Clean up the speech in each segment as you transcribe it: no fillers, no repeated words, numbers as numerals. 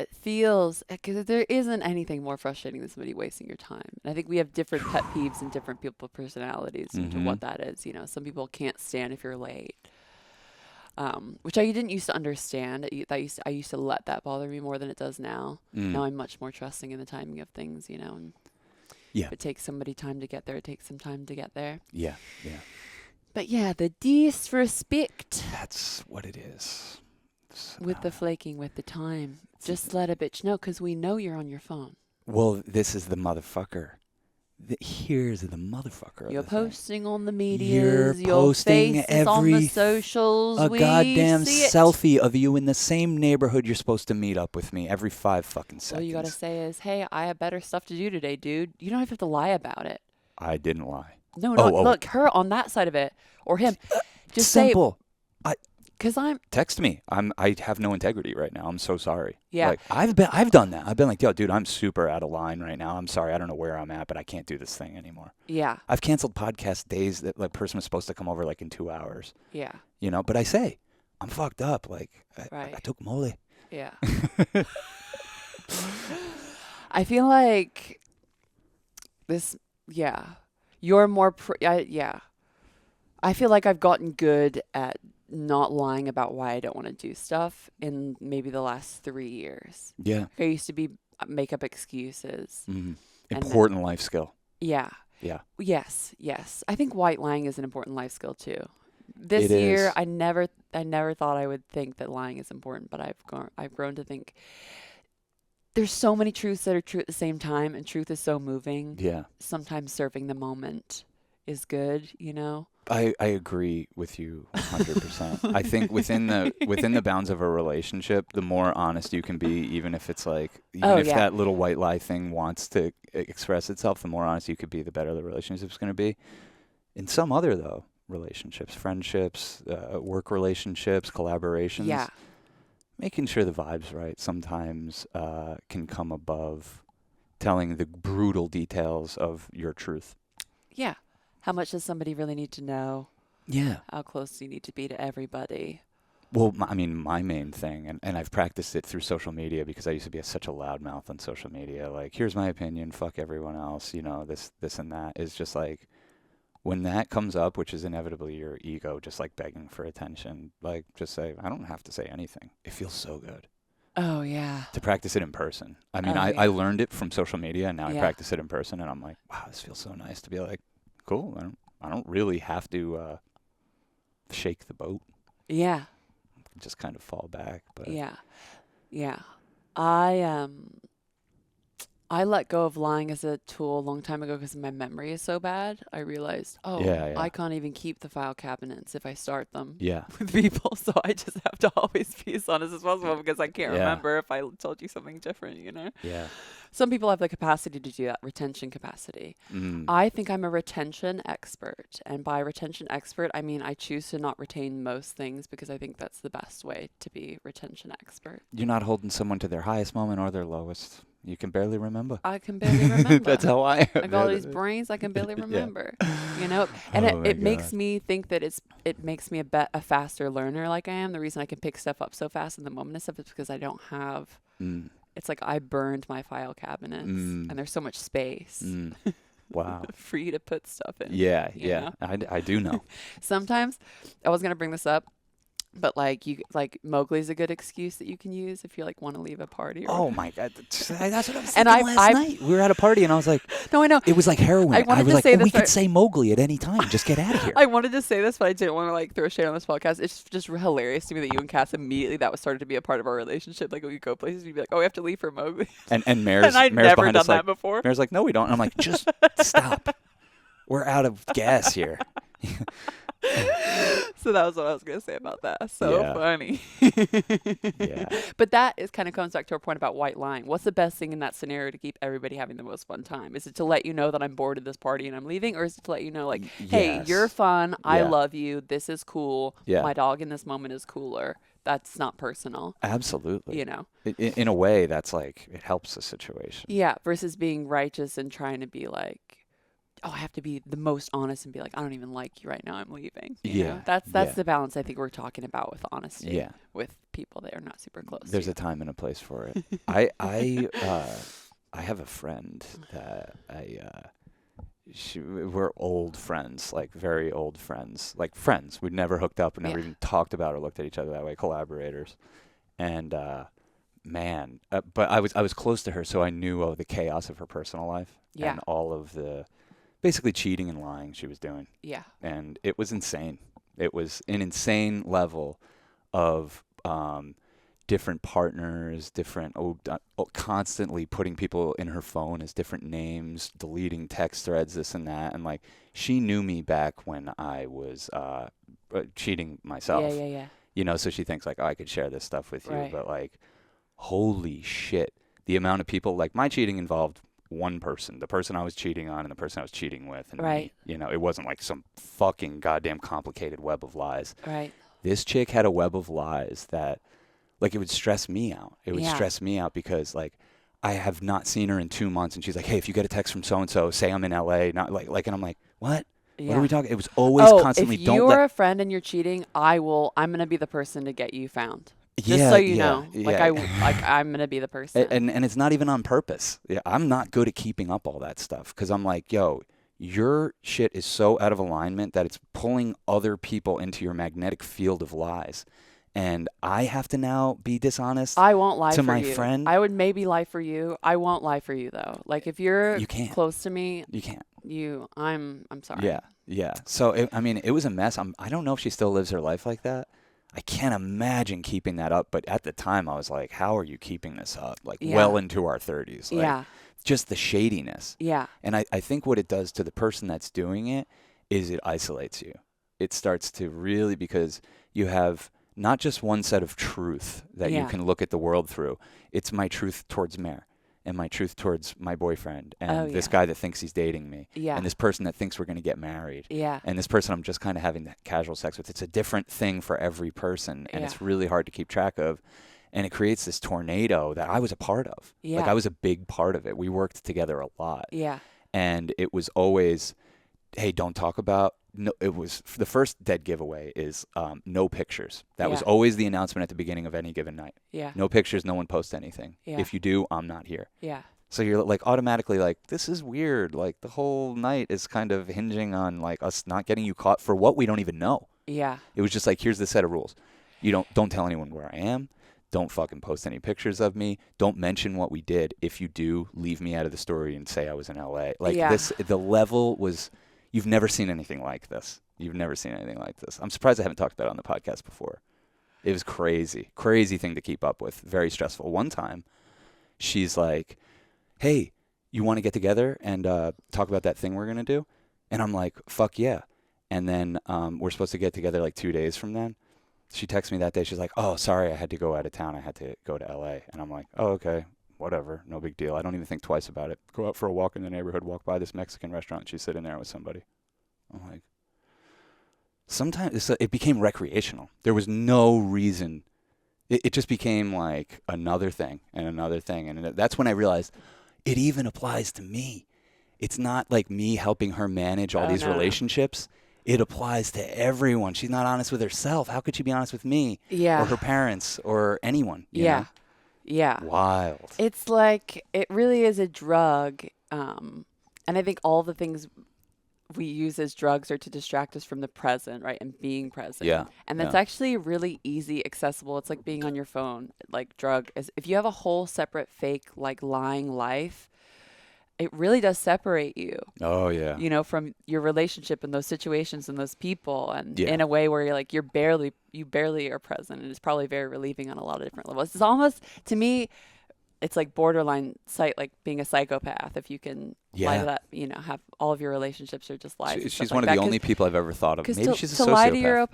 it feels, because there isn't anything more frustrating than somebody wasting your time. And I think we have different pet peeves and different people personalities into Mhm. what that is. You know, some people can't stand if you're late, which I didn't used to understand. I used to let that bother me more than it does now. Now I'm much more trusting in the timing of things, you know. And Yeah. if it takes somebody time to get there, it takes some time to get there. Yeah. Yeah. But yeah, the disrespect That's what it is. with the flaking, with the time. Just let a bitch know, because we know you're on your phone. Well, this is the motherfucker. Here's the motherfucker. of You're the thing. posting on the You're medias. Your posting face is on the every socials. a We goddamn see it. selfie of you in the same neighborhood you're supposed to meet up with me every 5 fucking seconds. All you gotta say is, "Hey, I have better stuff to do today, dude." You don't have to lie about it. I didn't lie. No, Oh. look, her on that side of it, or him. Just say, Simple. because Text me. I have no integrity right now. I'm so sorry. Yeah. Like I've done that. I've been like, yo, dude, I'm super out of line right now. I'm sorry. I don't know where I'm at, but I can't do this thing anymore. Yeah, I've canceled podcast days that like person was supposed to come over like in 2 hours. yeah, You know, but I say, I'm fucked up. Like Right. I took mole. yeah. I feel like this. Yeah, you're more. Yeah, I feel like I've gotten good at not lying about why I don't want to do stuff in maybe the last 3 years. Yeah. I used to make up excuses. Mm-hmm. And Important life skill. Yeah. Yeah. Yes. I think white lying is an important life skill too. This It year, is. I never thought I would think that lying is important, but I've grown to think there's so many truths that are true at the same time, and truth is so moving. Yeah. Sometimes serving the moment is good, you know. I agree with you 100%. I think within the bounds of a relationship, the more honest you can be, even if it's like, if that little white lie thing wants to express itself, the more honest you could be, the better the relationship's going to be. In some other, though, relationships, friendships, work relationships, collaborations, Yeah. making sure the vibe's right sometimes can come above telling the brutal details of your truth. Yeah. How much does somebody really need to know? Yeah. How close do you need to be to everybody? Well, my main thing, and I've practiced it through social media because I used to be such a loudmouth on social media. Like, here's my opinion, fuck everyone else, you know, this and that. Is just like, when that comes up, which is inevitably your ego just like begging for attention, like, just say, I don't have to say anything. It feels so good Oh, yeah. to practice it in person. I mean, Oh, I yeah. learned it from social media, and now I Yeah. practice it in person, and I'm like, wow, this feels so nice to be like, cool. I don't really have to shake the boat. Yeah. Just kind of fall back. But Yeah. Yeah. I let go of lying as a tool a long time ago because my memory is so bad. I realized, Yeah. I can't even keep the file cabinets if I start them Yeah. with people. So I just have to always be as honest as possible because I can't Yeah. remember if I told you something different, you know? Yeah. Some people have the capacity to do that, retention capacity. I think I'm a retention expert. And by retention expert, I mean I choose to not retain most things because I think that's the best way to be retention expert. You're not holding someone to their highest moment or their lowest. You can barely remember. I can barely remember. That's how I am. I got all these brains I can barely remember, you know, and Oh my it makes God. me think that it makes me a faster learner like I am. The reason I can pick stuff up so fast in the moment and stuff is because I don't have, it's like I burned my file cabinets and there's so much space Wow. for you to put stuff in. Yeah. you Yeah. know? I do know. Sometimes I was going to bring this up, but like Mowgli's a good excuse that you can use if you like want to leave a party. Or Oh my God. That's what I was thinking And last night. We were at a party and I was like, no, I know. it was like heroin. I wanted was to like, say oh, we this, could but- say Mowgli at any time. Just get out of here. I wanted to say this, but I didn't want to like throw shade on this podcast. It's just hilarious to me that you and Cass immediately that was started to be a part of our relationship. Like when we go places, we'd be like, "Oh, we have to leave for Mowgli," And Mare's, and I'd Mare's never behind done us that like, before. Mare's like, no, we don't. And I'm like, just stop. We're out of gas here. So that was what I was gonna say about that. So Yeah. funny. Yeah. But that is kind of comes back to our point about white lying. What's the best thing in that scenario to keep everybody having the most fun time? Is it to let you know that I'm bored of this party and I'm leaving, or is it to let you know like, hey, Yes. you're fun, I Yeah. love you, this is cool, Yeah. my dog in this moment is cooler. That's not personal, Absolutely. you know. In a way, that's like, it helps the situation. Yeah, versus being righteous and trying to be like, oh, I have to be the most honest and be like, I don't even like you right now. I'm leaving. You know? Yeah. That's the balance I think we're talking about with honesty. Yeah. With people that are not super close. There's to a time and a place for it. I have a friend that we're old friends, like very old friends, like friends. We'd never hooked up and never even talked about or looked at each other that way, collaborators. And but I was close to her, so I knew of the chaos of her personal life and all of the basically cheating and lying she was doing. Yeah. And it was insane. It was an insane level of different partners, constantly putting people in her phone as different names, deleting text threads, this and that. And like, she knew me back when I was cheating myself. Yeah. You know, so she thinks like, oh, I could share this stuff with you. Right. But like, holy shit. The amount of people, like my cheating involved one person, the person I was cheating on and the person I was cheating with. And Right. me. You know, it wasn't like some fucking goddamn complicated web of lies. Right. This chick had a web of lies that, like, it would stress me out. It would stress me out because, like, I have not seen her in 2 months, and she's like, hey, if you get a text from so-and-so, say I'm in L.A., not like, and I'm like, what? Yeah. What are we talking? It was always constantly, if you're a friend and you're cheating, I'm going to be the person to get you found. Just so you know. Like, I'm going to be the person. And it's not even on purpose. Yeah, I'm not good at keeping up all that stuff because I'm like, yo, your shit is so out of alignment that it's pulling other people into your magnetic field of lies. And I have to now be dishonest. I won't lie to for my you. friend. I would maybe lie for you. I won't lie for you though. Like if you're close to me, you can't. I'm sorry. Yeah. So it was a mess. I don't know if she still lives her life like that. I can't imagine keeping that up. But at the time, I was like, how are you keeping this up? Like well into our 30s. Like, just the shadiness. Yeah. And I think what it does to the person that's doing it is it isolates you. It starts to really, because you have not just one set of truth that you can look at the world through. It's my truth towards Mare and my truth towards my boyfriend and this guy that thinks he's dating me and this person that thinks we're going to get married and this person I'm just kind of having casual sex with. It's a different thing for every person and it's really hard to keep track of. And it creates this tornado that I was a part of. Like I was a big part of it. We worked together a lot. Yeah. And it was always, hey, don't talk about. No, it was the first dead giveaway is no pictures. That was always the announcement at the beginning of any given night. Yeah. No pictures, no one posts anything. Yeah. If you do, I'm not here. Yeah. So you're like automatically like, this is weird. Like the whole night is kind of hinging on like us not getting you caught for what we don't even know. Yeah. It was just like, here's the set of rules. You don't tell anyone where I am. Don't fucking post any pictures of me. Don't mention what we did. If you do, leave me out of the story and say I was in LA. Like the level was, you've never seen anything like this. You've never seen anything like this. I'm surprised I haven't talked about it on the podcast before. It was crazy thing to keep up with. Very stressful. One time, she's like, hey, you want to get together and talk about that thing we're going to do? And I'm like, fuck yeah. And then we're supposed to get together like 2 days from then. She texts me that day. She's like, oh, sorry, I had to go out of town. I had to go to LA. And I'm like, oh, okay, whatever. No big deal. I don't even think twice about it. Go out for a walk in the neighborhood, walk by this Mexican restaurant. She's sitting there with somebody. I'm like, sometimes it became recreational. There was no reason. It just became like another thing and another thing. And that's when I realized it even applies to me. It's not like me helping her manage all these relationships. It applies to everyone. She's not honest with herself. How could she be honest with me? Yeah. Or her parents or anyone? You know? Yeah. Wild. It's like, it really is a drug. And I think all the things we use as drugs are to distract us from the present, right? And being present. Yeah. And that's actually really easy, accessible. It's like being on your phone. Like drug is, if you have a whole separate fake, like lying life, it really does separate you. Oh yeah. You know, from your relationship and those situations and those people, and in a way where you're like, you barely are present, and it's probably very relieving on a lot of different levels. It's almost, to me, it's like borderline like being a psychopath if you can lie to that, you know, have all of your relationships are just lies. She's one of the only people I've ever thought of. Maybe she's a sociopath. To lie to your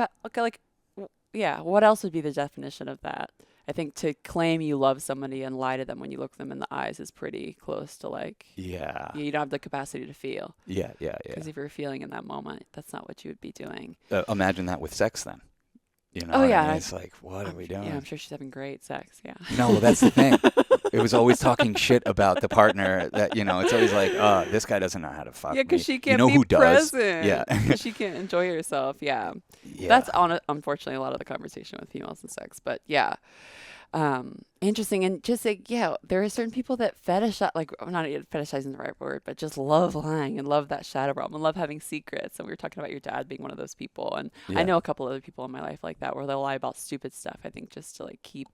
what else would be the definition of that? I think to claim you love somebody and lie to them when you look them in the eyes is pretty close to like, you don't have the capacity to feel. Yeah. Because if you're feeling in that moment, that's not what you would be doing. Imagine that with sex then. You know, I mean? It's like, what are we doing? Yeah, I'm sure she's having great sex. Yeah. No, well, that's the thing. It was always talking shit about the partner that, it's always like, this guy doesn't know how to fuck Yeah, me. because she You can't know be who does? present. Yeah. Because she can't enjoy herself. Yeah. Yeah. That's unfortunately a lot of the conversation with females and sex. But yeah. Interesting. And just like, yeah, there are certain people that fetishize, like, not fetishizing the right word, but just love lying and love that shadow realm and love having secrets. And we were talking about your dad being one of those people. And I Yeah. know a couple other people in my life like that where they'll lie about stupid stuff, I think, just to like keep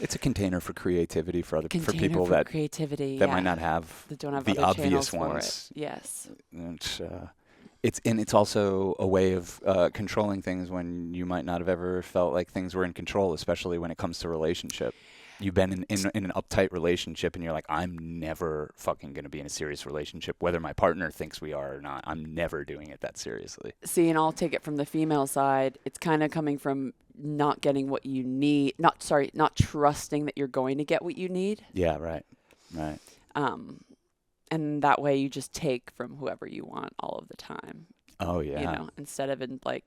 It's a container for creativity for container people for that creativity, might not have that don't have the other obvious channels for ones. it. Yes. It's also a way of controlling things when you might not have ever felt like things were in control, especially when it comes to relationship. You've been in an uptight relationship and you're like, I'm never fucking going to be in a serious relationship, whether my partner thinks we are or not. I'm never doing it that seriously. See, and I'll take it from the female side. It's kind of coming from not getting what you need, not trusting that you're going to get what you need. Yeah, right. And that way you just take from whoever you want all of the time. Oh, yeah. Instead of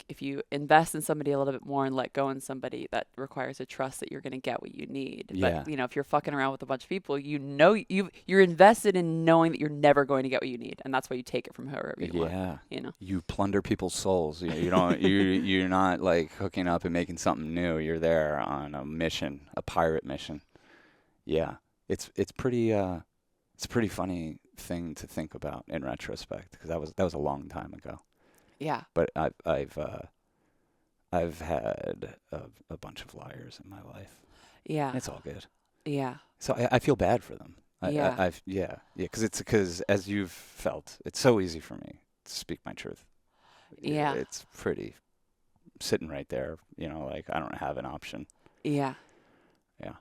if you invest in somebody a little bit more and let go in somebody, that requires a trust that you're going to get what you need. Yeah. But, if you're fucking around with a bunch of people, you're invested in knowing that you're never going to get what you need. And that's why you take it from whoever you want. You plunder people's souls. You don't, you're not like hooking up and making something new. You're there on a mission, a pirate mission. Yeah. It's pretty funny thing to think about in retrospect, because that was a long time ago. Yeah. But I've had a bunch of liars in my life. Yeah. It's all good. Yeah. So I feel bad for them. Yeah. Because as you've felt, it's so easy for me to speak my truth. Yeah. It's pretty sitting right there, like I don't have an option. Yeah. Yeah.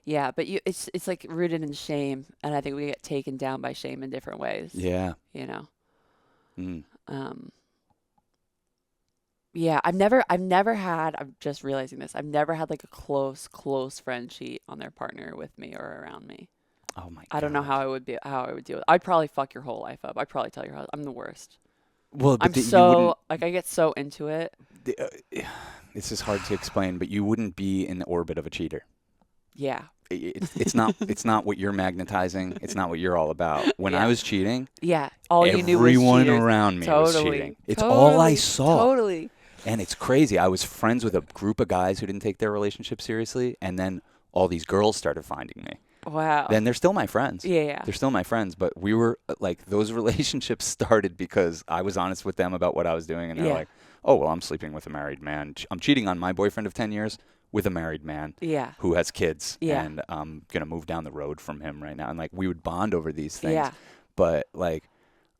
Yeah, but it's like rooted in shame, and I think we get taken down by shame in different ways. Yeah. Mm. Yeah, I've never had, I'm just realizing this, I've never had like a close friend cheat on their partner with me or around me. Oh my God. I don't know how I would deal with it. I'd probably fuck your whole life up. I'd probably tell you I'm the worst. Well, I'm so, I get so into it. This is hard to explain, but you wouldn't be in the orbit of a cheater. Yeah. It's not what you're magnetizing. It's not what you're all about. When I was cheating, all you knew was everyone cheaters. around me was cheating. It's all I saw. Totally. And it's crazy. I was friends with a group of guys who didn't take their relationship seriously, and then all these girls started finding me. Wow. Then they're still my friends. Yeah. They're still my friends, but we were like, those relationships started because I was honest with them about what I was doing, and they're like, oh, well, I'm sleeping with a married man. I'm cheating on my boyfriend of 10 years with a married man who has kids, and I'm going to move down the road from him right now. And like, we would bond over these things. Yeah. But like,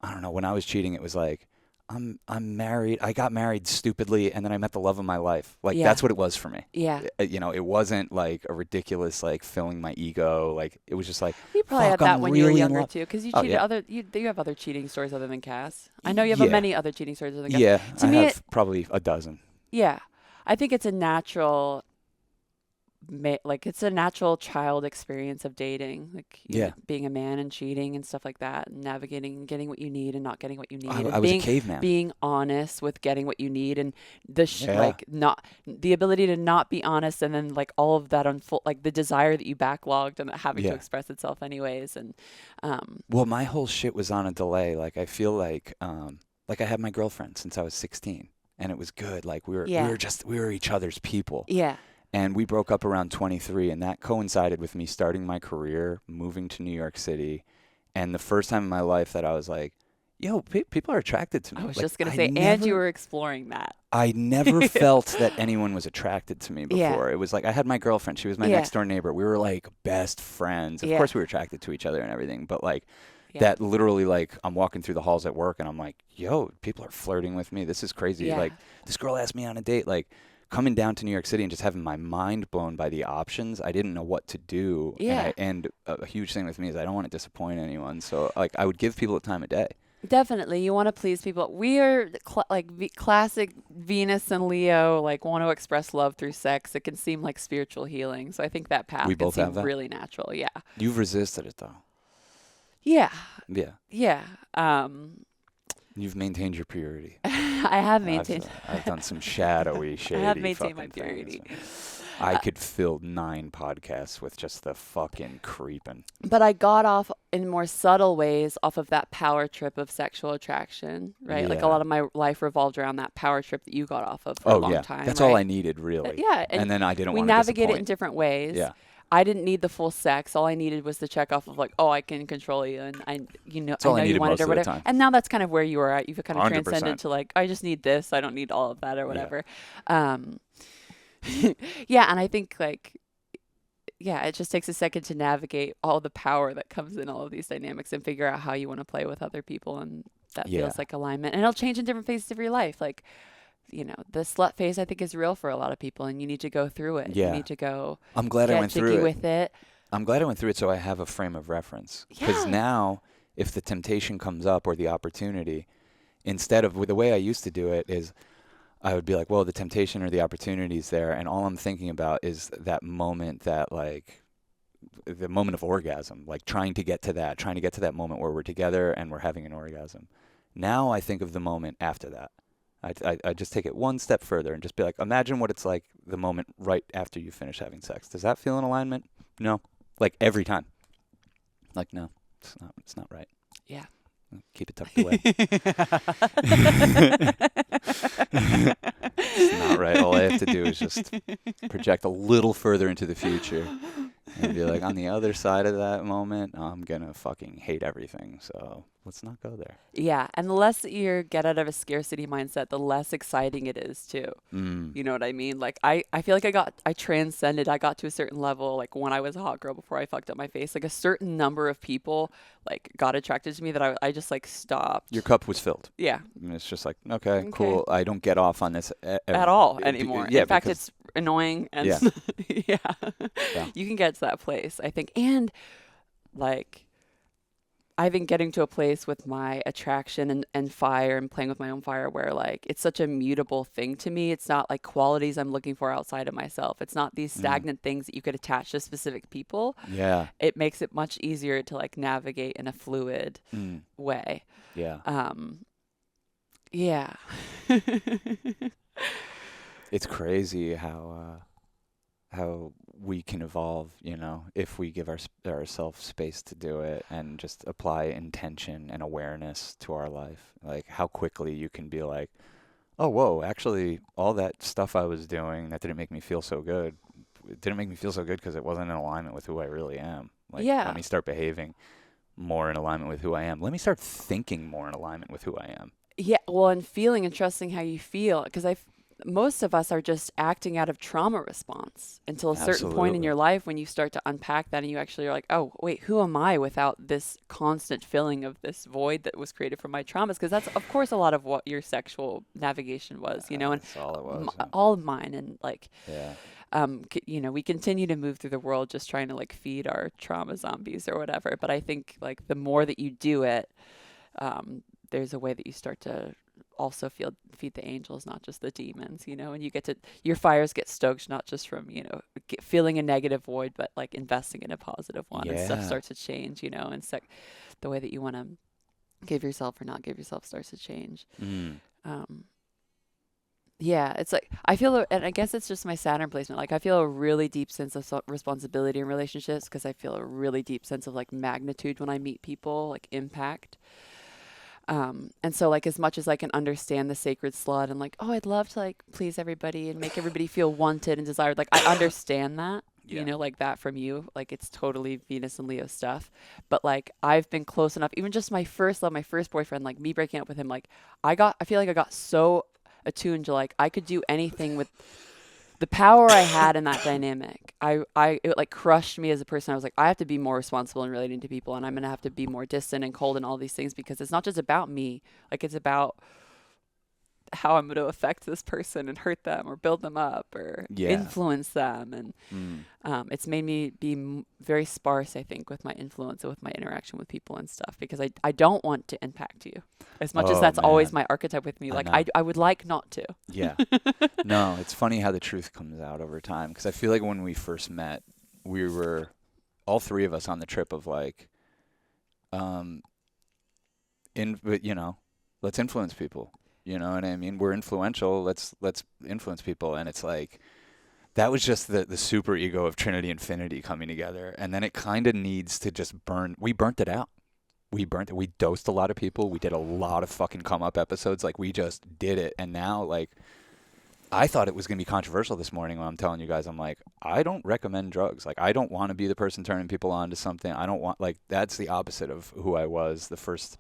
I don't know, when I was cheating, it was like, I'm married. I got married stupidly, and then I met the love of my life. Like, that's what it was for me. Yeah. It wasn't like a ridiculous, like, filling my ego. Like, it was just like, you probably had that I'm when really you were in younger love. too, because you cheated you have other cheating stories other than Cass. I know you have many other cheating stories other than Cass. Yeah, To I me, have probably a dozen. Yeah, I think it's a natural. It's a natural child experience of dating, being a man and cheating and stuff like that, and navigating and getting what you need and not getting what you need. I was a caveman. Being honest with getting what you need, and not the ability to not be honest, and then like all of that the desire that you backlogged and having to express itself anyways. And well, my whole shit was on a delay. Like, I feel like I had my girlfriend since I was 16, and it was good. Like, we were each other's people. Yeah. And we broke up around 23, and that coincided with me starting my career, moving to New York City, and the first time in my life that I was like, yo, people are attracted to me. I was just going to say, and you were exploring that. I never felt that anyone was attracted to me before. It was like, I had my girlfriend. She was my next door neighbor. We were like best friends. Of course we were attracted to each other and everything, but like that literally, like, I'm walking through the halls at work and I'm like, yo, people are flirting with me. This is crazy. Like, this girl asked me on a date, like, coming down to New York City and just having my mind blown by the options. I didn't know what to do. Yeah. And a huge thing with me is I don't want to disappoint anyone. So, like, I would give people the time of day. Definitely. You want to please people. We are classic Venus and Leo, like, want to express love through sex. It can seem like spiritual healing. So I think that path we can both seem have that. Really natural. Yeah. You've resisted it, though. Yeah. Yeah. Yeah. You've maintained your purity. I have maintained. I've done some shadowy, shady. I have maintained my fucking purity. things. I could fill 9 podcasts with just the fucking creeping. But I got off in more subtle ways off of that power trip of sexual attraction, right? Like a Yeah. lot of my life revolved around that power trip that you got off of for a Oh, long yeah. time, That's right? all I needed, really. Yeah, And then I didn't we want to navigate it in disappoint. different ways. Yeah. I didn't need the full sex. All I needed was the check off of like, oh, I can control you, and That's I all I know you needed wanted most or of the whatever. time. And now that's kind of where you are at. You've kind of 100%. transcended to like, I just need this. I don't need all of that or Yeah. whatever. Yeah, and I think like, yeah, it just takes a second to navigate all the power that comes in all of these dynamics and figure out how you want to play with other people, and that Yeah. feels like alignment. And it'll change in different phases of your life. Like, the slut phase I think is real for a lot of people, and you need to go through it. Yeah. You need to go I'm glad I get went jiggy through it. with it. I'm glad I went through it so I have a frame of reference. Because Yeah. now, if the temptation comes up or the opportunity, instead of the way I used to do it is I would be like, well, the temptation or the opportunity is there, and all I'm thinking about is that moment that like the moment of orgasm, like trying to get to that moment where we're together and we're having an orgasm. Now I think of the moment after that. I just take it one step further and just be like, imagine what it's like the moment right after you finish having sex. Does that feel in alignment? No. Like every time. Like, no, it's not right. Yeah. Keep it tucked away. It's not right. All I have to do is just project a little further into the future and be like, on the other side of that moment, I'm going to fucking hate everything. So let's not go there. Yeah, and the less that you get out of a scarcity mindset, the less exciting it is too. You know what I mean? Like I feel like I transcended. I got to a certain level, like when I was a hot girl before I fucked up my face. Like a certain number of people like got attracted to me that I just like stopped. Your cup was filled. Yeah. And it's just like, okay, cool. I don't get off on this At all anymore. Yeah, in fact, it's annoying and Yeah. yeah. You can get to that place, I think. And like I've been getting to a place with my attraction and fire and playing with my own fire where like it's such a mutable thing to me. It's not like qualities I'm looking for outside of myself. It's not these stagnant things that you could attach to specific people. Yeah. It makes it much easier to like navigate in a fluid way. Yeah. Yeah. It's crazy how we can evolve, if we give ourselves space to do it and just apply intention and awareness to our life. Like how quickly you can be like, oh, whoa, actually all that stuff I was doing that didn't make me feel so good. It didn't make me feel so good because it wasn't in alignment with who I really am. Like, let me start behaving more in alignment with who I am. Let me start thinking more in alignment with who I am. Yeah. Well, and feeling and trusting how you feel. Because most of us are just acting out of trauma response until a certain point in your life when you start to unpack that and you actually are like, oh, wait, who am I without this constant filling of this void that was created from my traumas? Because that's, of course, a lot of what your sexual navigation was, and That's all it was. all of mine. And like, yeah. we continue to move through the world just trying to like feed our trauma zombies or whatever. But I think like the more that you do it, there's a way that you start to also feed the angels, not just the demons, and you get to, your fires get stoked, not just from, feeling a negative void, but like investing in a positive one, and stuff starts to change, and the way that you want to give yourself or not give yourself starts to change. Yeah, it's like, I feel, and I guess it's just my Saturn placement. Like I feel a really deep sense of responsibility in relationships because I feel a really deep sense of like magnitude when I meet people, like impact. And so like as much as I can understand the sacred slut and like, oh, I'd love to like please everybody and make everybody feel wanted and desired. Like I understand that, like that from you, like it's totally Venus and Leo stuff. But like I've been close enough, even just my first love, my first boyfriend, like me breaking up with him, like I feel like I got so attuned to like I could do anything with the power I had in that dynamic. It like crushed me as a person. I was like, I have to be more responsible in relating to people, and I'm going to have to be more distant and cold and all these things because it's not just about me. Like it's about how I'm going to affect this person and hurt them or build them up or influence them. And it's made me be very sparse, I think, with my influence and with my interaction with people and stuff because I don't want to impact you as much as that's always my archetype with me. Like I would like not to. Yeah. No, it's funny how the truth comes out over time because I feel like when we first met, we were all three of us on the trip of like, let's influence people. You know what I mean? We're influential. Let's influence people. And it's like that was just the super ego of Trinity Infinity coming together. And then it kind of needs to just burn. We burnt it out. We burnt it. We dosed a lot of people. We did a lot of fucking come up episodes. Like, we just did it. And now, like, I thought it was going to be controversial this morning when I'm telling you guys, I'm like, I don't recommend drugs. Like, I don't want to be the person turning people on to something. I don't want, like, that's the opposite of who I was the first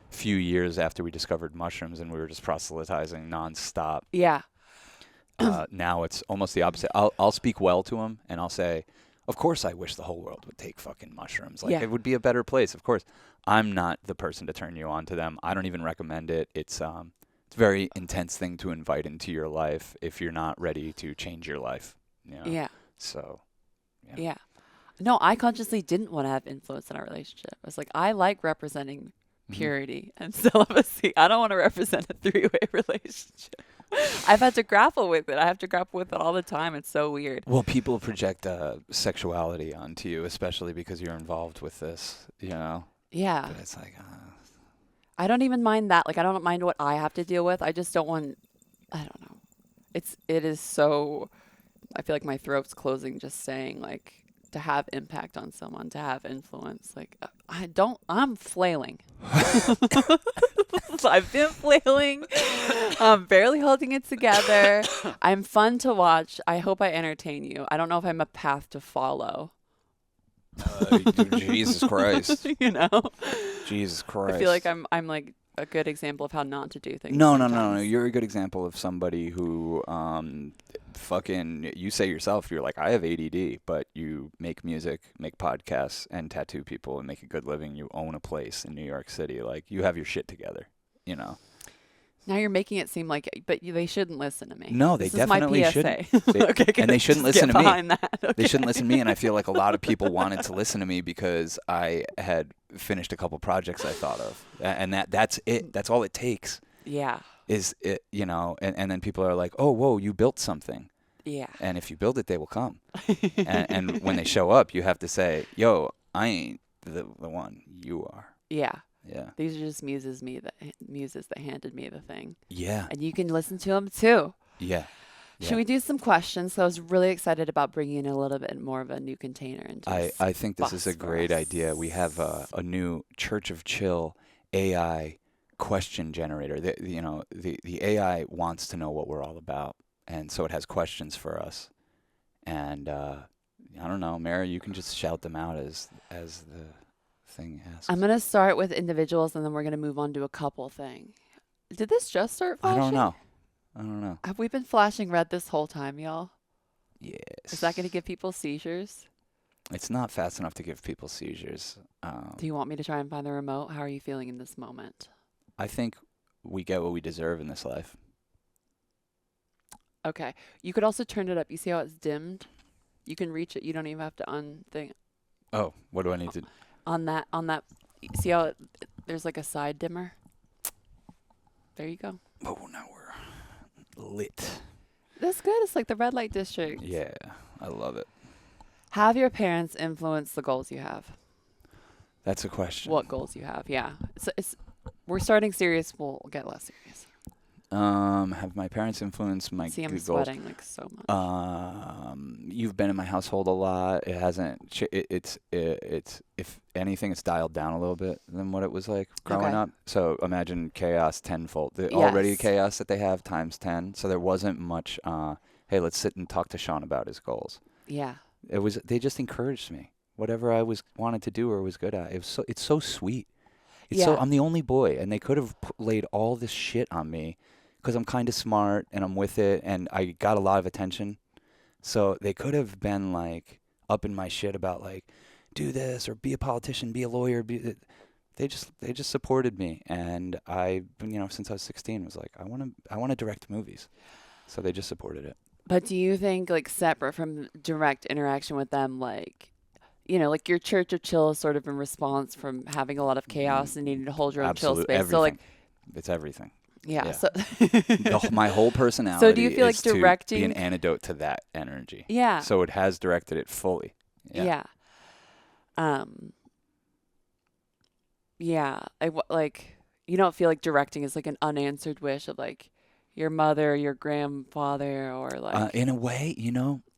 few years after we discovered mushrooms and we were just proselytizing nonstop. Yeah. Now it's almost the opposite. I'll speak well to them and I'll say, of course I wish the whole world would take fucking mushrooms. Like, it would be a better place. Of course. I'm not the person to turn you on to them. I don't even recommend it. It's a very intense thing to invite into your life if you're not ready to change your life. You know? Yeah. So, Yeah. No, I consciously didn't want to have influence in our relationship. I was like, I like representing purity and celibacy. I don't want to represent a three-way relationship. I've had to grapple with it. I have to grapple with it all the time. It's so weird. Well, people project sexuality onto you, especially because you're involved with this, you know? Yeah. But it's like, I don't even mind that. Like, I don't mind what I have to deal with. I just don't want, I don't know. It is so, I feel like my throat's closing just saying, like, to have impact on someone, to have influence. Like, I'm flailing. I've been flailing. I'm barely holding it together. I'm fun to watch. I hope I entertain you. I don't know if I'm a path to follow. Jesus Christ. You know? Jesus Christ. I feel like I'm like a good example of how not to do things. No. sometimes. You're a good example of somebody who fucking, you say yourself, you're like, I have ADD, but you make music, make podcasts, and tattoo people and make a good living. You own a place in New York City. Like, you have your shit together, you know? Now you're making it seem like, but they shouldn't listen to me. No, they This definitely is my PSA. shouldn't. Okay, and they shouldn't listen to me. That. Okay. They shouldn't listen to me, and I feel like a lot of people wanted to listen to me because I had finished a couple projects I thought of, and that's it. That's all it takes. Yeah. Is it, you know? And then people are like, oh, whoa, you built something. Yeah. And if you build it, they will come. and when they show up, you have to say, yo, I ain't the one. You are. Yeah. Yeah. These are just muses that handed me the thing. Yeah. And you can listen to them too. Yeah. Should we do some questions? So I was really excited about bringing in a little bit more of a new container into I think this is a great idea. We have a new Church of Chill AI question generator. The AI wants to know what we're all about, and so it has questions for us. And I don't know, Mary, you can just shout them out as the thing asks. I'm going to start with individuals, and then we're going to move on to a couple thing. Did this just start flashing? I don't know. Have we been flashing red this whole time, y'all? Yes. Is that going to give people seizures? It's not fast enough to give people seizures. Do you want me to try and find the remote? How are you feeling in this moment? I think we get what we deserve in this life. Okay. You could also turn it up. You see how it's dimmed? You can reach it. You don't even have to unthing. Oh, what do I need to? On that, see how there's like a side dimmer? There you go. Oh, now we're lit. That's good. It's like the red light district. Yeah, I love it. Have your parents influenced the goals you have? That's a question. What goals you have? Yeah. We're starting serious. We'll get less serious. Have my parents influenced my See, I'm goals? sweating like so much. You've been in my household a lot. It hasn't. It's if anything, it's dialed down a little bit than what it was like growing up. So imagine chaos tenfold. The already chaos that they have times 10. So there wasn't much. Hey, let's sit and talk to Sean about his goals. Yeah. It was. They just encouraged me. Whatever I wanted to do or was good at. It's so sweet. I'm the only boy, and they could have laid all this shit on me. Because I'm kind of smart and I'm with it and I got a lot of attention. So they could have been like up in my shit about like, do this or be a politician, be a lawyer. They just supported me. And I, since I was 16, was like, I want to direct movies. So they just supported it. But do you think like separate from direct interaction with them, like, like your Church of Chill is sort of in response from having a lot of chaos and needing to hold your own chill space. Everything. So like, it's everything. Yeah. So my whole personality. So do you feel like directing to be an antidote to that energy? Yeah. So it has directed it fully. Yeah. Yeah. Like you don't feel like directing is like an unanswered wish of like your mother, your grandfather, or like. In a way,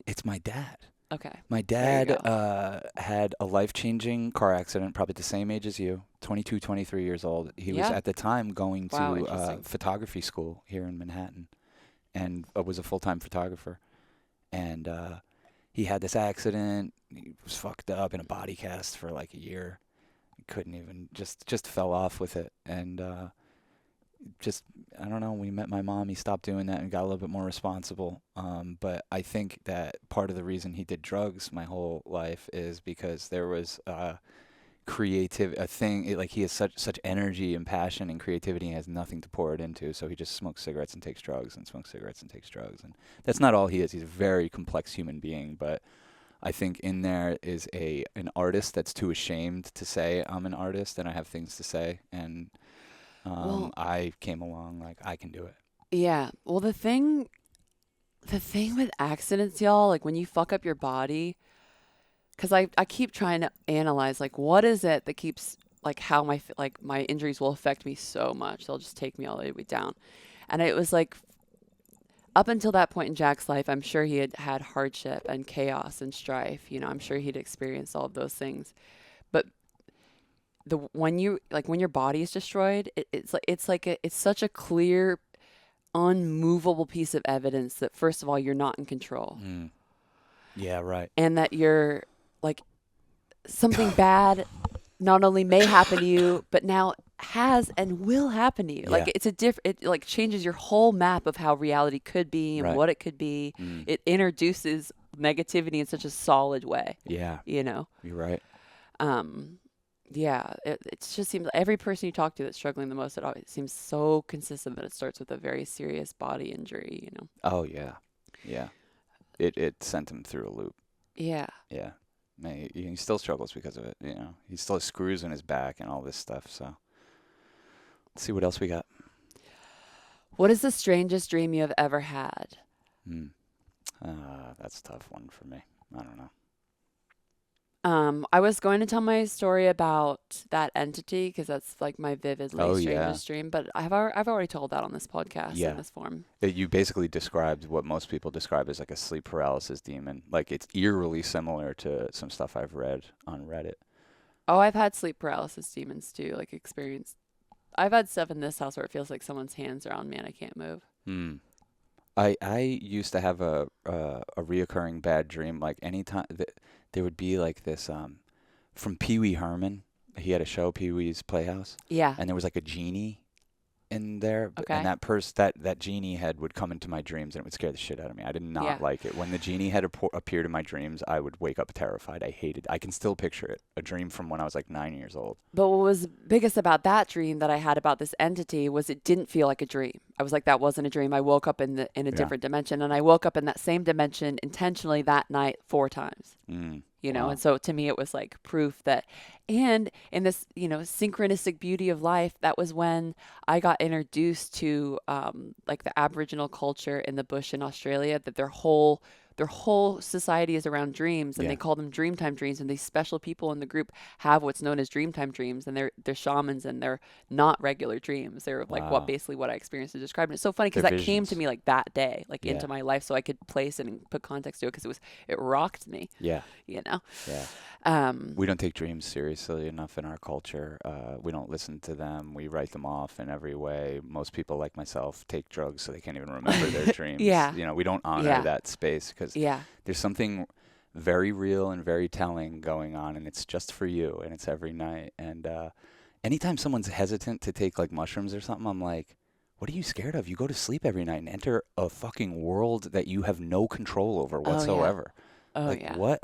It's my dad. Okay. My There you dad go. had a life-changing car accident, probably the same age as you, 22, 23 years old. He was Yeah. at the time going Wow, to interesting. photography school here in Manhattan, and was a full-time photographer. And he had this accident. He was fucked up in a body cast for like a year. He couldn't even just fell off with it, and just I don't know. We met my mom. He stopped doing that and got a little bit more responsible. But I think that part of the reason he did drugs my whole life is because there was creative a thing. Like he has such energy and passion and creativity, and has nothing to pour it into. So he just smokes cigarettes and takes drugs and smokes cigarettes and takes drugs. And that's not all he is. He's a very complex human being, but I think in there is an artist that's too ashamed to say I'm an artist and I have things to say, and Well, I came along like I can do it. yeah. Well, the thing with accidents, y'all, like when you fuck up your body, because I keep trying to analyze like what is it that keeps like how like my injuries will affect me so much. They'll just take me all the way down. And it was like up until that point in Jack's life, I'm sure he had had hardship and chaos and strife. I'm sure he'd experienced all of those things. But when your body is destroyed, it's such a clear, unmovable piece of evidence that first of all you're not in control, Mm. Yeah, right. and that you're like something bad not only may happen to you, but now has and will happen to you. Yeah, Like it like changes your whole map of how reality could be and right. what it could be. Mm. It introduces negativity in such a solid way, Yeah, you know. you're right. Um, yeah, it just seems every person you talk to that's struggling the most, it always seems so consistent that it starts with a very serious body injury. Oh yeah, yeah. It sent him through a loop. Yeah. Yeah, man, he still struggles because of it. He still has screws in his back and all this stuff. So let's see what else we got. What is the strangest dream you have ever had? Hmm. That's a tough one for me. I don't know. I was going to tell my story about that entity because that's like my vividly Oh yeah, strangest dream, but I've already told that on this podcast in yeah. this form. You basically described what most people describe as like a sleep paralysis demon. Like it's eerily similar to some stuff I've read on Reddit. Oh, I've had sleep paralysis demons too, like experience. I've had stuff in this house where it feels like someone's hands are on me and I can't move. Hmm. I used to have a reoccurring bad dream. Like anytime there would be like this from Pee Wee Herman. He had a show, Pee Wee's Playhouse, Yeah. and there was like a genie in there, and Okay. that genie head would come into my dreams and it would scare the shit out of me. I did not Yeah. like it when the genie head appeared in my dreams. I would wake up terrified. I can still picture it. A dream from when I was like 9 years old. But what was biggest about that dream that I had about this entity was it didn't feel like a dream. I was like, that wasn't a dream. I woke up in a Yeah. different dimension, and I woke up in that same dimension intentionally that night 4 times. Mm. And Wow. so to me it was like proof that, and in this synchronistic beauty of life, that was when I got introduced to like the Aboriginal culture in the bush in Australia, that their whole society is around dreams, and Yeah. they call them dreamtime dreams, and these special people in the group have what's known as dreamtime dreams, and they're shamans, and they're not regular dreams. They're like Wow. basically what I experienced and described. And it's so funny because They're that came to visions. me like that day, like Yeah. into my life, so I could place it and put context to it because it rocked me, Yeah. you know. Yeah. Um, We don't take dreams seriously enough in our culture. We don't listen to them. We write them off in every way. Most people, like myself, take drugs so they can't even remember their dreams. Yeah. We don't honor Yeah. that space because yeah, there's something very real and very telling going on, and it's just for you, and it's every night. And anytime someone's hesitant to take like mushrooms or something, I'm like, what are you scared of? You go to sleep every night and enter a fucking world that you have no control over Oh, yeah. whatsoever. oh Like yeah, what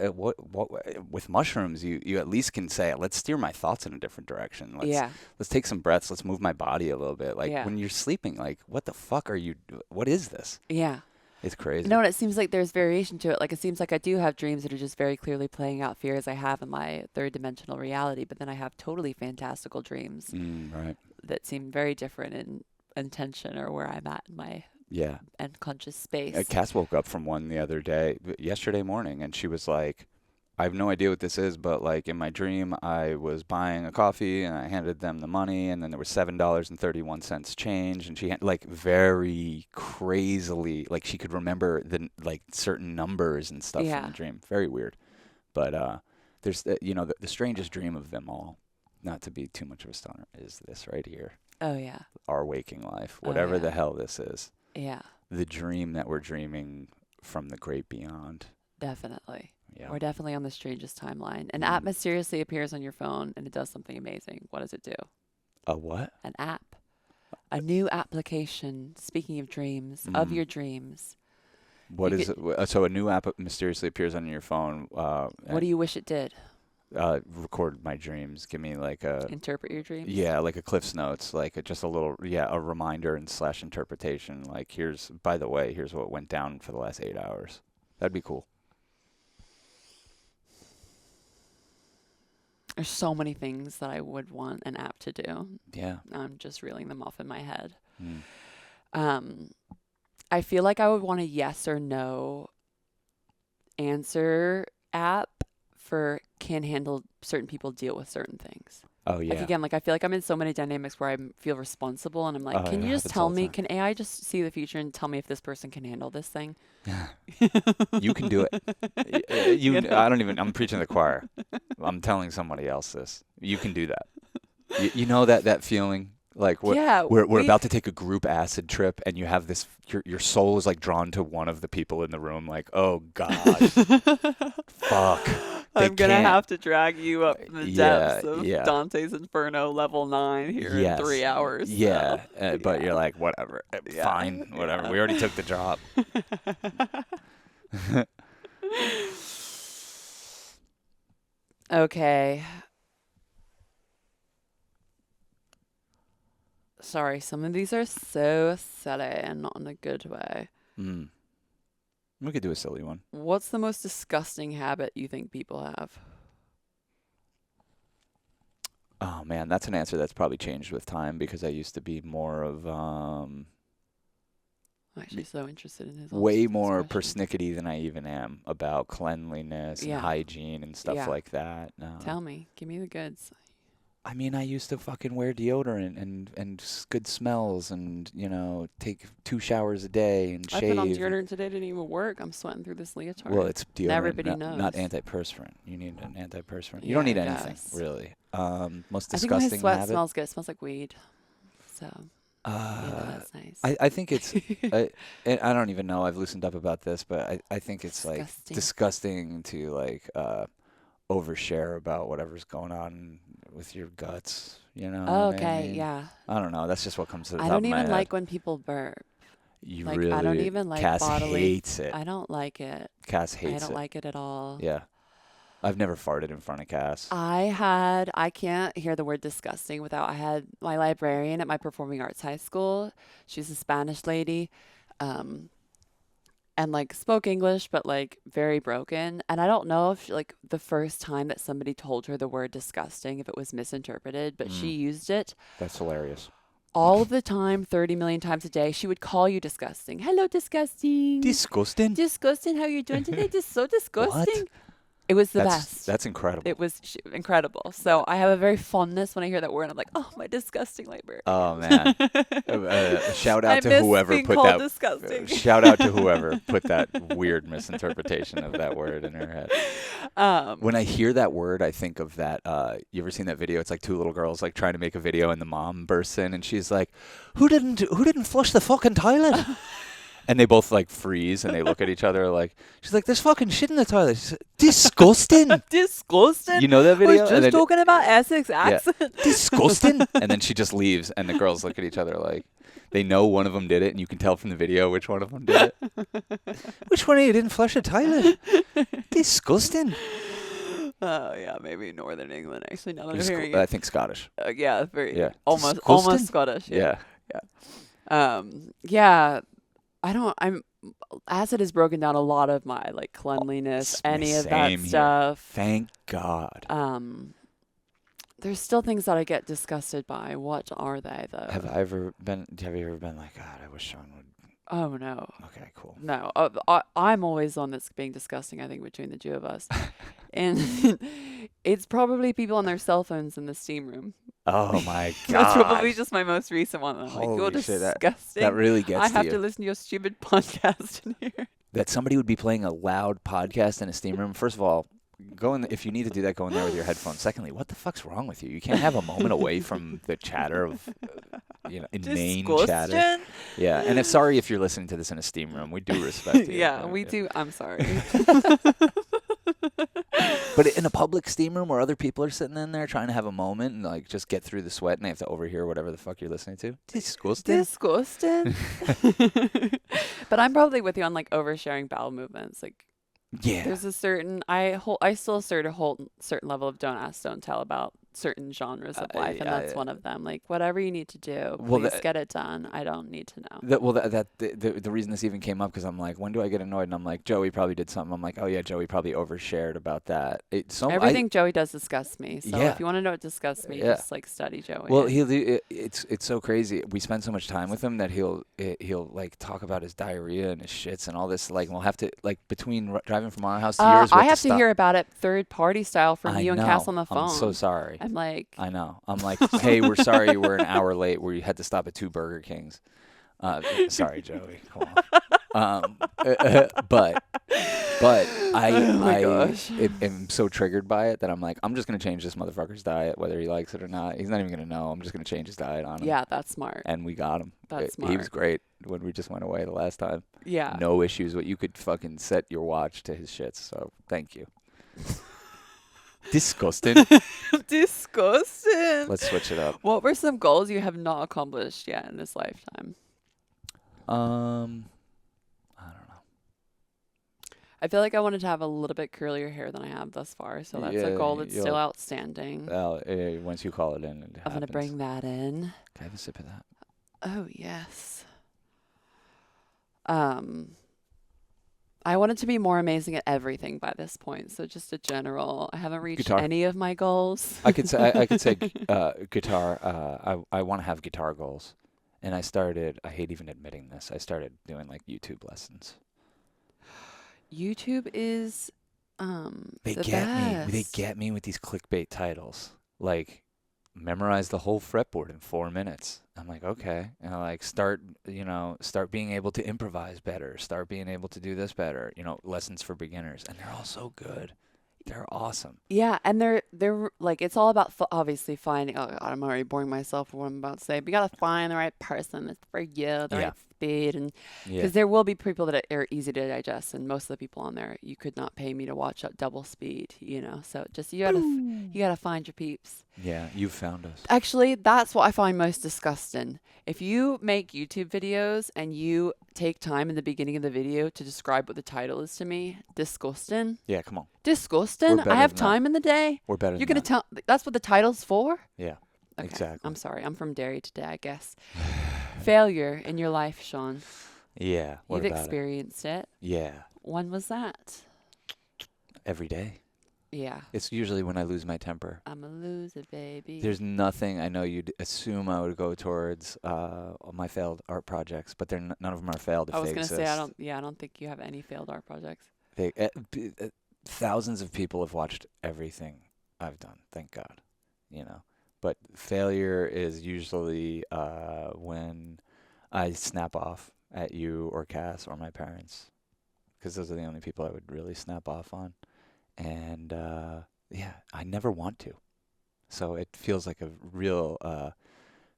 with mushrooms you at least can say, let's steer my thoughts in a different direction. yeah, Let's take some breaths, let's move my body a little bit. Like Yeah. when you're sleeping, like what the fuck are you what is this? yeah. It's crazy. No, and it seems like there's variation to it. Like it seems like I do have dreams that are just very clearly playing out fears I have in my third dimensional reality, but then I have totally fantastical dreams Right. that seem very different in intention or where I'm at in my Yeah. unconscious space. Cass woke up from one the other day, yesterday morning, and she was like, I have no idea what this is, but like in my dream, I was buying a coffee and I handed them the money, and then there was $7.31 change, and she had like very crazily, like she could remember like certain numbers and stuff from Yeah. the dream. Very weird. But there's the strangest dream of them all, not to be too much of a stoner, is this right here, Oh yeah. our waking life, Oh whatever the yeah. hell this is, Yeah. the dream that we're dreaming from the great beyond. Definitely. Yeah. We're definitely on the strangest timeline. An Mhm. app mysteriously appears on your phone and it does something amazing. What does it do? A what? An app. A new application, speaking of dreams, of your dreams. What You is it? So a new app mysteriously appears on your phone. What do you wish it did? Record my dreams. Give me like a Interpret your dreams? yeah, like a Cliff's Notes, like just a little a reminder and / interpretation. Like by the way, here's what went down for the last 8 hours. That'd be cool. There's so many things that I would want an app to do. Yeah. I'm just reeling them off in my head. Mm. I feel like I would want a yes or no answer app for can handle certain people deal with certain things. Oh yeah. Like again, like I feel like I'm in so many dynamics where I feel responsible and I'm like, Oh, can yeah, you just happens tell all the me, time. can AI just see the future and tell me if this person can handle this thing? You can do it. You know? I'm preaching to the choir. I'm telling somebody else this. You can do that. You know that feeling? Like Yeah, we're about to take a group acid trip, and you have this. Your soul is like drawn to one of the people in the room. Like, oh God, fuck. I'm gonna can't. have to drag you up the Yeah, depths of yeah. Dante's Inferno level 9 here in 3 hours. Yeah, so. but you're like, whatever, Yeah, fine, whatever. yeah. We already took the drop. Okay. Sorry, some of these are so silly and not in a good way. We could do a silly one. What's the most disgusting habit you think people have? Oh man, that's an answer that's probably changed with time because I used to be more of I'm actually so interested in his way answers to this more question. persnickety than I even am about cleanliness and Yeah. hygiene and stuff Yeah. like that. Tell me. Give me the goods. I mean, I used to fucking wear deodorant and good smells and, take 2 showers a day and I shave. put on deodorant today. Didn't even work. I'm sweating through this leotard. Well, it's deodorant, everybody not knows. antiperspirant. You need an antiperspirant. You Yeah, don't need I anything, guess. really. Most I think my disgusting sweat habit. smells good. It smells like weed. So, that's nice. I think it's and I don't even know. I've loosened up about this, but I think it's like Disgusting. disgusting to like overshare about whatever's going on with your guts. You know? Oh, what I okay, mean? yeah. I don't know. That's just what comes to the I top don't of my even head. like when people burp. You Like, really. I don't even like Cass bodily. hates it. I don't like it. Cass I hates don't it. like it at all. Yeah. I've never farted in front of Cass. I can't hear the word disgusting without, I had my librarian at my performing arts high school. She's a Spanish lady. And like spoke English, but like very broken. And I don't know if like the first time that somebody told her the word disgusting, if it was misinterpreted, but she used it That's hilarious. all of the time, 30 million times a day. She would call you disgusting. Hello, disgusting. Disgusting. Disgusting. How are you doing today? Just so disgusting. It was the best. That's incredible. It was incredible. So I have a very fondness when I hear that word. I'm like, oh, my disgusting librarian. Oh man! Shout out I to miss whoever being put called that. disgusting. Shout out to whoever put that weird misinterpretation of that word in her head. When I hear that word, I think of that. You ever seen that video? It's like 2 little girls like trying to make a video, and the mom bursts in, and she's like, "Who didn't flush the fucking toilet?" And they both like freeze and they look at each other like, she's like, "There's fucking shit in the toilet." She's like, "Disgusting." Disgusting. You know that video? I was just talking about Essex accent. Disgusting. And then she just leaves, and the girls look at each other like they know one of them did it, and you can tell from the video which one of them did it. Which one of you didn't flush a toilet? Disgusting. Oh yeah, maybe Northern England. Actually, now that I'm hearing I it, think Scottish. yeah, very Yeah. almost Disgusting? Scottish. Yeah. Yeah. Acid has broken down a lot of my like cleanliness, any of that Same here. stuff. Thank God. There's still things that I get disgusted by. What are they though? Have you ever been like, God, I wish Sean would Oh no. Okay, cool. No, I'm always the one that's being disgusting, I think, between the two of us. And it's probably people on their cell phones in the steam room. Oh my That's probably god. just my most recent one. I'm like, you're Holy shit, that disgusting. really I gets to have to you. listen to your stupid podcast in here. That somebody would be playing a loud podcast in a steam room. First of all, go in if you need to do that, go in there with your headphones. Secondly, what the fuck's wrong with you? You can't have a moment away from the chatter of inane chatter. Disgusting. Yeah, and sorry if you're listening to this in a steam room. We do respect you. Yeah, we do. I'm sorry. But in a public steam room where other people are sitting in there trying to have a moment and like just get through the sweat and they have to overhear whatever the fuck you're listening to. Disgusting. Disgusting. But I'm probably with you on like oversharing bowel movements. Like, Yeah. there's a certain I still assert a whole certain level of don't ask, don't tell about certain genres of life, and that's one of them. Like, whatever you need to do, Well, please get it done. I don't need to know. The reason this even came up because I'm like, when do I get annoyed? And I'm like, Joey probably did something. I'm like, oh yeah, Joey probably overshared about that. Everything Joey does disgusts me. So Yeah. if you want to know what disgusts me, Yeah. just like study Joey. Well, it's so crazy. We spend so much time with him that he'll like talk about his diarrhea and his shits and all this. Like, we'll have to like between driving from our house to yours. I have to hear about it third party style from I you and know. Cass on the phone. I'm so sorry. I'm like, I know. I'm like, hey, we're sorry we're an hour late. We had to stop at 2 Burger Kings. Sorry, Joey. Come on. But I am so triggered by it that I'm like, I'm just gonna change this motherfucker's diet, whether he likes it or not. He's not even gonna know. I'm just gonna change his diet on him. yeah, that's smart. And we got him. That's He was smart. great when we just went away the last time. Yeah. No issues. What you could fucking set your watch to his shits. So thank you. Disgusting. Disgusting. Let's switch it up. What were some goals you have not accomplished yet in this lifetime? I don't know. I feel like I wanted to have a little bit curlier hair than I have thus far, so that's a goal that's still outstanding. Well, once you call it in, it I'm going to bring that in. Can I have a sip of that? Oh, yes. I wanted to be more amazing at everything by this point, so just a general. I haven't reached Guitar. any of my goals. I could say guitar. I want to have guitar goals, and I hate even admitting this. I started doing like YouTube lessons. YouTube is They the get best. me. They get me with these clickbait titles, like memorize the whole fretboard in 4 minutes. I'm like, okay, and I like start being able to improvise better, start being able to do this better. Lessons for beginners, and they're all so good. They're awesome. Yeah, and they're like, it's all about obviously finding. Oh God, I'm already boring myself with what I'm about to say. But you gotta find the right person that's for you, the right speed, and because there will be people that are easy to digest, and most of the people on there, you could not pay me to watch at double speed, So just you gotta find your peeps. Yeah, you've found us. Actually, that's what I find most disgusting. If you make YouTube videos and you take time in the beginning of the video to describe what the title is to me, disgusting. Yeah, come on. Disgusting. We're better I have than that. time in the day. We're better You're than gonna tell. That's what the title's for. Yeah, Okay. exactly. I'm sorry. I'm from Derry today, I guess. Failure in your life, Sean. Yeah. What You've about experienced it. Yeah. When was that? Every day. Yeah. It's usually when I lose my temper. I'm a loser, baby. There's nothing I know you'd assume I would go towards my failed art projects, but none of them are failed if I was they gonna exist. say I don't think you have any failed art projects. Thousands of people have watched everything I've done, thank God. But failure is usually when I snap off at you or Cass or my parents, because those are the only people I would really snap off on. And I never want to. So it feels like a real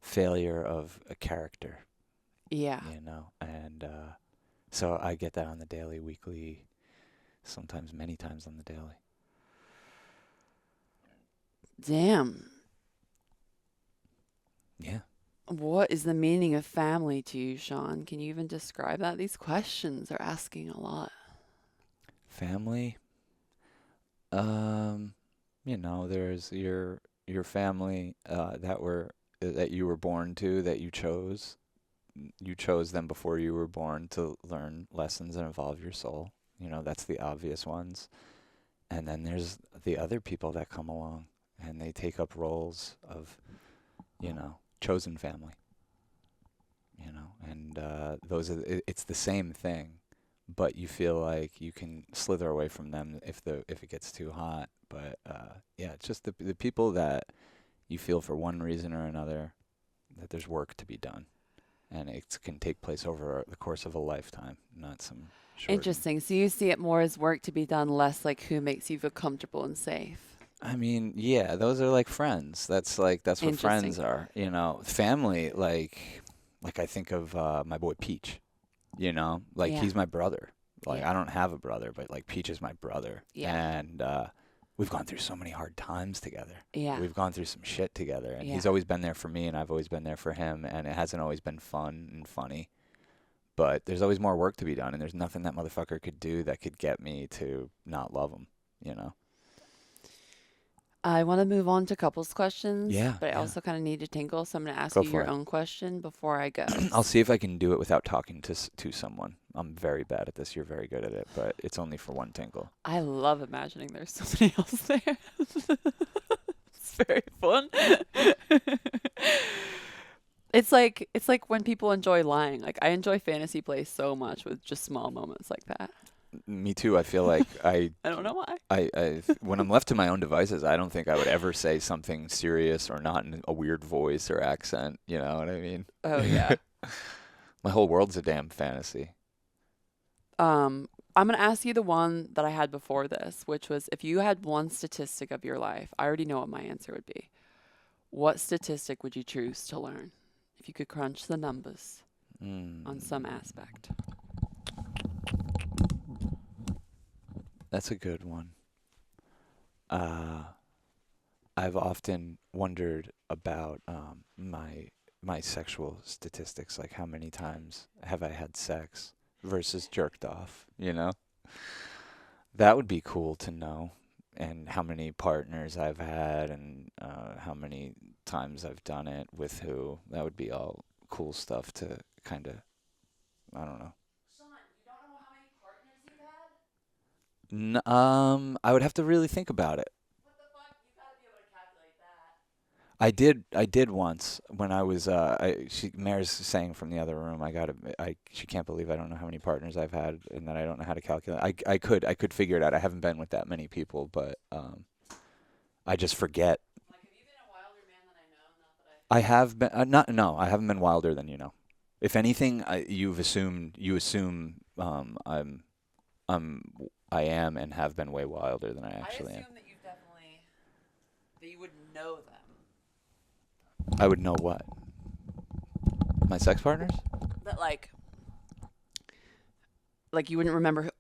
failure of a character. Yeah. And so I get that on the daily, weekly, sometimes many times on the daily. Damn. Yeah. What is the meaning of family to you, Sean? Can you even describe that? These questions are asking a lot. Family. There's your family that you were born to, that you chose. You chose them before you were born to learn lessons and evolve your soul. That's the obvious ones. And then there's the other people that come along and they take up roles of, chosen family. you know, and it's the same thing, but you feel like you can slither away from them if it gets too hot. But yeah, it's just the people that you feel for one reason or another that there's work to be done, and it can take place over the course of a lifetime, not some short. Interesting. So you see it more as work to be done, less like who makes you feel comfortable and safe. I mean, yeah, those are like friends. That's what Interesting. friends are, you know. Family, like I think of my boy Peach, you know, like Yeah. he's my brother. Like Yeah. I don't have a brother, but like Peach is my brother, Yeah. and we've gone through so many hard times together. Yeah. We've gone through some shit together, and Yeah. he's always been there for me, and I've always been there for him, and it hasn't always been fun and funny. But there's always more work to be done, and there's nothing that motherfucker could do that could get me to not love him, you know. I want to move on to couples questions, Yeah, but I yeah. also kind of need to tinkle. So I'm going to ask Go you for your it. own question before I go. I'll see if I can do it without talking to someone. I'm very bad at this. You're very good at it, but it's only for one tinkle. I love imagining there's somebody else there. It's very fun. It's like when people enjoy lying. Like I enjoy fantasy play so much with just small moments like that. Me too. I feel like I don't know why. when I'm left to my own devices, I don't think I would ever say something serious or not in a weird voice or accent. You know what I mean? Oh yeah. My whole world's a damn fantasy. I'm gonna ask you the one that I had before this, which was if you had one statistic of your life, I already know what my answer would be. What statistic would you choose to learn if you could crunch the numbers on some aspect? That's a good one. Uh, I've often wondered about my sexual statistics, like how many times have I had sex versus jerked off, you know? That would be cool to know, and how many partners I've had, and how many times I've done it with who. That would be all cool stuff to kind of, I don't know. Sean, you don't know how many partners you've had? I would have to really think about it. What the fuck? You gotta be able to calculate that. I did once when I was Mare's saying from the other room, she can't believe I don't know how many partners I've had and that I don't know how to calculate. I could figure it out. I haven't been with that many people, but I just forget. Like, have you been a wilder man than I know? Not that I have been not no, I haven't been wilder than you know. If anything, you assume I'm I am and have been way wilder than I actually am. assume that that you would know them. I would know what? My sex partners? That like you wouldn't remember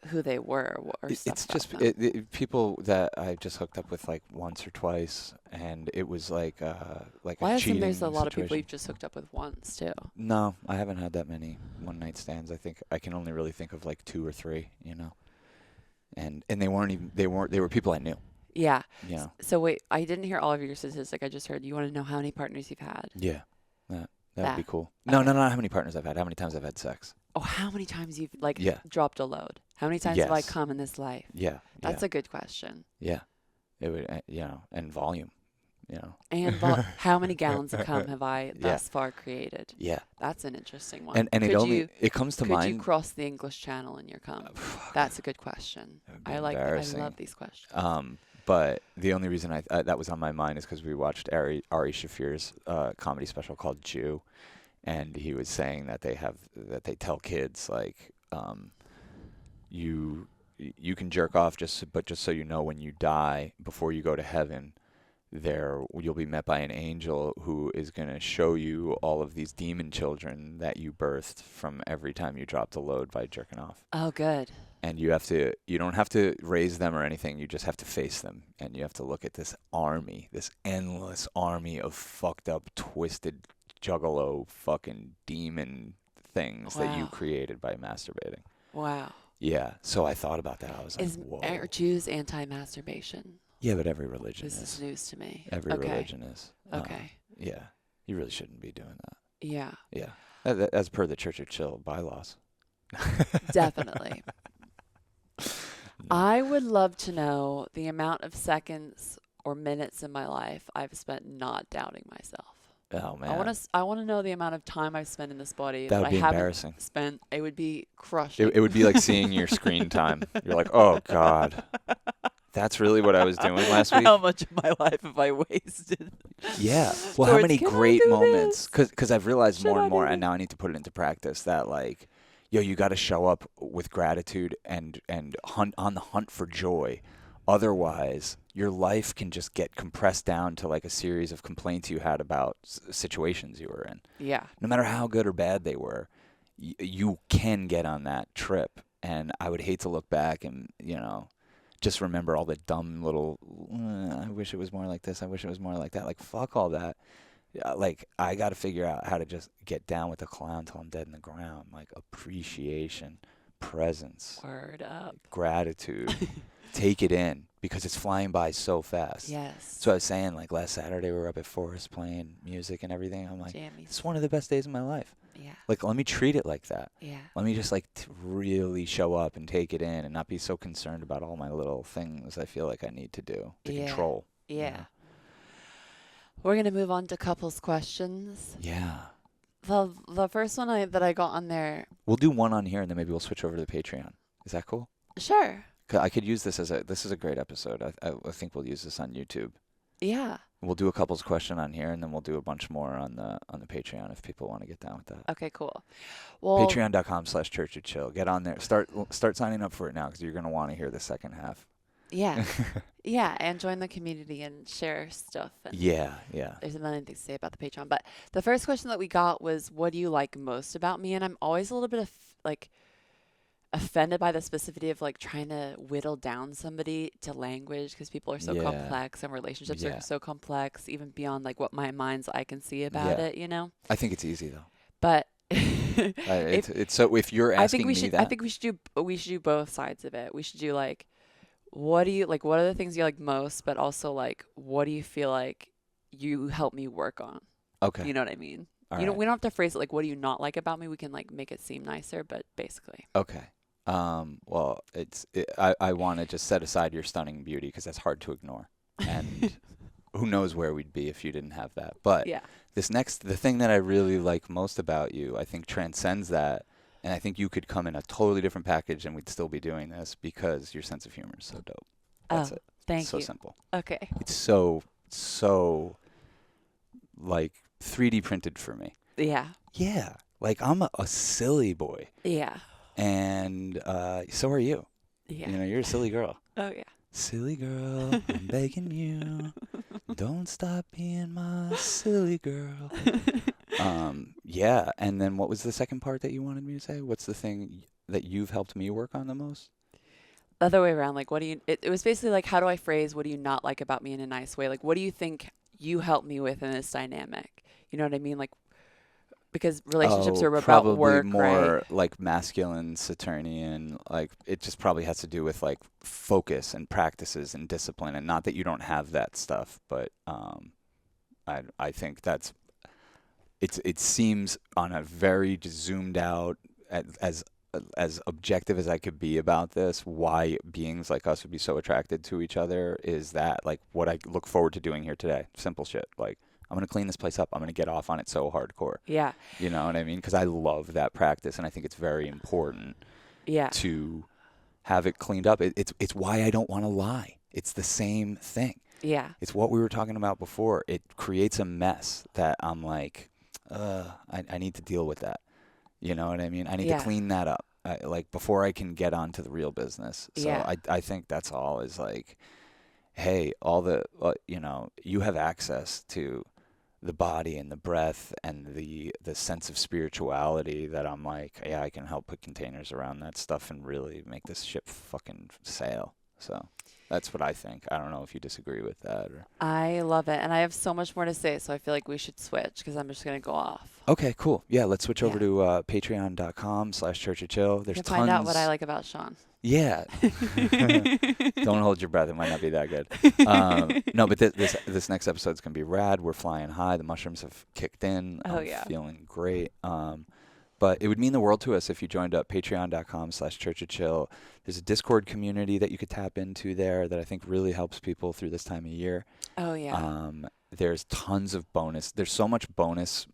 who they were or stuff It's about just them. people that I just hooked up with like once or twice, and it was like Well, I a assume cheating there's a lot of people situation. you've just hooked up with once too. No, I haven't had that many one night stands. I think I can only really think of like two or three, you know. And they were people I knew, Yeah. you know. So wait, I didn't hear all of your statistic. I just heard you want to know how many partners you've had. Yeah, that would be That. cool. No, Okay. no, not how many partners I've had. How many times I've had sex. Oh, how many times you've Yeah, dropped a load? How many times have I yes, come in this life? yeah, That's yeah, a good question. yeah. It would, you know, and volume, you know. And how many gallons of cum have I Yeah, thus far created? yeah. That's an interesting one. And it comes to Could you mind. cross the English Channel in your cum? That's a good question. That would be I embarrassing. love these questions. But the only reason that was on my mind is because we watched Ari Shafir's comedy special called Jew, and he was saying that they tell kids like you can jerk off but just so you know, when you die, before you go to heaven, you'll be met by an angel who is going to show you all of these demon children that you birthed from every time you dropped a load by jerking off. Oh, good. And you don't have to raise them or anything. You just have to face them, and you have to look at this endless army of fucked up, twisted, juggalo, fucking demon things that you Wow. created by masturbating. Wow. Yeah. So I thought about that. I was like, whoa. Are Jews anti-masturbation? Yeah, but every religion This is is. news to me. Every Okay. religion is. Okay. Yeah. You really shouldn't be doing that. Yeah, Yeah. As per the Church of Chill bylaws. definitely. No. I would love to know the amount of seconds or minutes in my life I've spent not doubting myself. Oh I want man, to. I want to know the amount of time I've spent in this body that that would I be haven't embarrassing. spent. It would be crushing. It would be like seeing your screen time. You're like, oh God, that's really what I was doing last How week. much of my life have I wasted Yeah. Well, how towards, many can I great do moments? this? Because I've realized Should more and I more, do and this? now I need to put it into practice that like, yo, you got to show up with gratitude and hunt on the hunt for joy. Otherwise, your life can just get compressed down to like a series of complaints you had about situations you were in. Yeah. No matter how good or bad they were, you can get on that trip. And I would hate to look back and, just remember all the dumb little, I wish it was more like this. I wish it was more like that. Like, fuck all that. Yeah, like, I got to figure out how to just get down with the clown till I'm dead in the ground. Like, appreciation, presence, Word up. gratitude. Take it in because it's flying by so fast. Yes. So I was saying, like, last Saturday we were up at Forest playing music and everything. I'm like, Jammies. it's one of the best days of my life. Yeah. Like, let me treat it like that. Yeah. Let me just, like, really show up and take it in and not be so concerned about all my little things I feel like I need to do to Yeah. control. Yeah. We're gonna move on to couples questions. Yeah. The first one that I got on there. We'll do one on here and then maybe we'll switch over to the Patreon. Is that cool? Sure. 'Cause I could use this this is a great episode. I think we'll use this on YouTube. Yeah. We'll do a couples question on here and then we'll do a bunch more on the Patreon if people want to get down with that. Okay. Cool. Well. Patreon.com/churchofchill. Get on there. Start signing up for it now because you're gonna want to hear the second half. Yeah. Yeah, and join the community and share stuff. And Yeah. there's a million things to say about the Patreon. But the first question that we got was, what do you like most about me? And I'm always a little bit of like offended by the specificity of like trying to whittle down somebody to language because people are so Yeah. complex and relationships Yeah. are so complex, even beyond like what my mind's eye can see about Yeah. it, you know? I think it's easy though. But It's so if you're asking me that, I think we should do both sides of it. We should do like, what are the things you like most, but also like, what do you feel like you help me work on? okay. You know what I mean? All We right. don't have to phrase it like, what do you not like about me? We can like make it seem nicer, but basically. Okay. Well, I want to just set aside your stunning beauty because that's hard to ignore, and who knows where we'd be if you didn't have that. But Yeah. the thing that I really like most about you, I think transcends that, and I think you could come in a totally different package and we'd still be doing this because your sense of humor is so dope. That's it. Thank So you. simple. Okay. It's so like 3D printed for me. Yeah. Yeah. Like I'm a silly boy. Yeah. And so are you. Yeah. You're a silly girl. Oh yeah. Silly girl, I'm begging you, don't stop being my silly girl. Yeah. And then what was the second part that you wanted me to say? What's the thing that you've helped me work on the most? The other way around. Like, it was basically like, how do I phrase, what do you not like about me in a nice way? Like, what do you think you help me with in this dynamic? You know what I mean? Like, because relationships are about probably work, more right? like masculine, Saturnian. Like it just probably has to do with like focus and practices and discipline. And not that you don't have that stuff, but I think it seems on a very just zoomed out as objective as I could be about this, why beings like us would be so attracted to each other is that like what I look forward to doing here today. Simple shit. Like I'm going to clean this place up. I'm going to get off on it so hardcore. Yeah. You know what I mean? Because I love that practice, and I think it's very important Yeah. to have it cleaned up. It's why I don't want to lie. It's the same thing. Yeah. It's what we were talking about before. It creates a mess that I'm like, I need to deal with that. You know what I mean? I need to clean that up, like before I can get on to the real business. So I think that's all is like, hey, all the you have access to the body and the breath and the sense of spirituality that I'm like, yeah, I can help put containers around that stuff and really make this ship fucking sail. So that's what I think. I don't know if you disagree with that. Or... I love it. And I have so much more to say, so I feel like we should switch because I'm just going to go off. Okay, cool. Yeah, let's switch over to patreon.com/churchofchill. There's You can tons. find out what I like about Sean. Yeah. Don't hold your breath. It might not be that good. No, but this next episode's going to be rad. We're flying high. The mushrooms have kicked in. Oh, I'm yeah. feeling great. But it would mean the world to us if you joined up patreon.com/churchofchill. There's a Discord community that you could tap into there that I think really helps people through this time of year. Oh, yeah. There's tons of bonus. There's so much bonus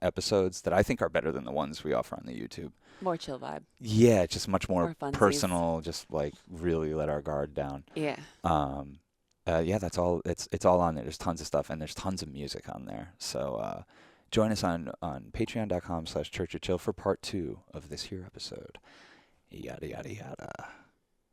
episodes that I think are better than the ones we offer on the YouTube. More chill vibe. Yeah, just much more More funsies. personal. Just like really let our guard down. Yeah. Yeah, that's all. It's all on there. There's tons of stuff, and there's tons of music on there. So join us on patreon.com/churchofchill for part 2 of this here episode. Yada yada yada.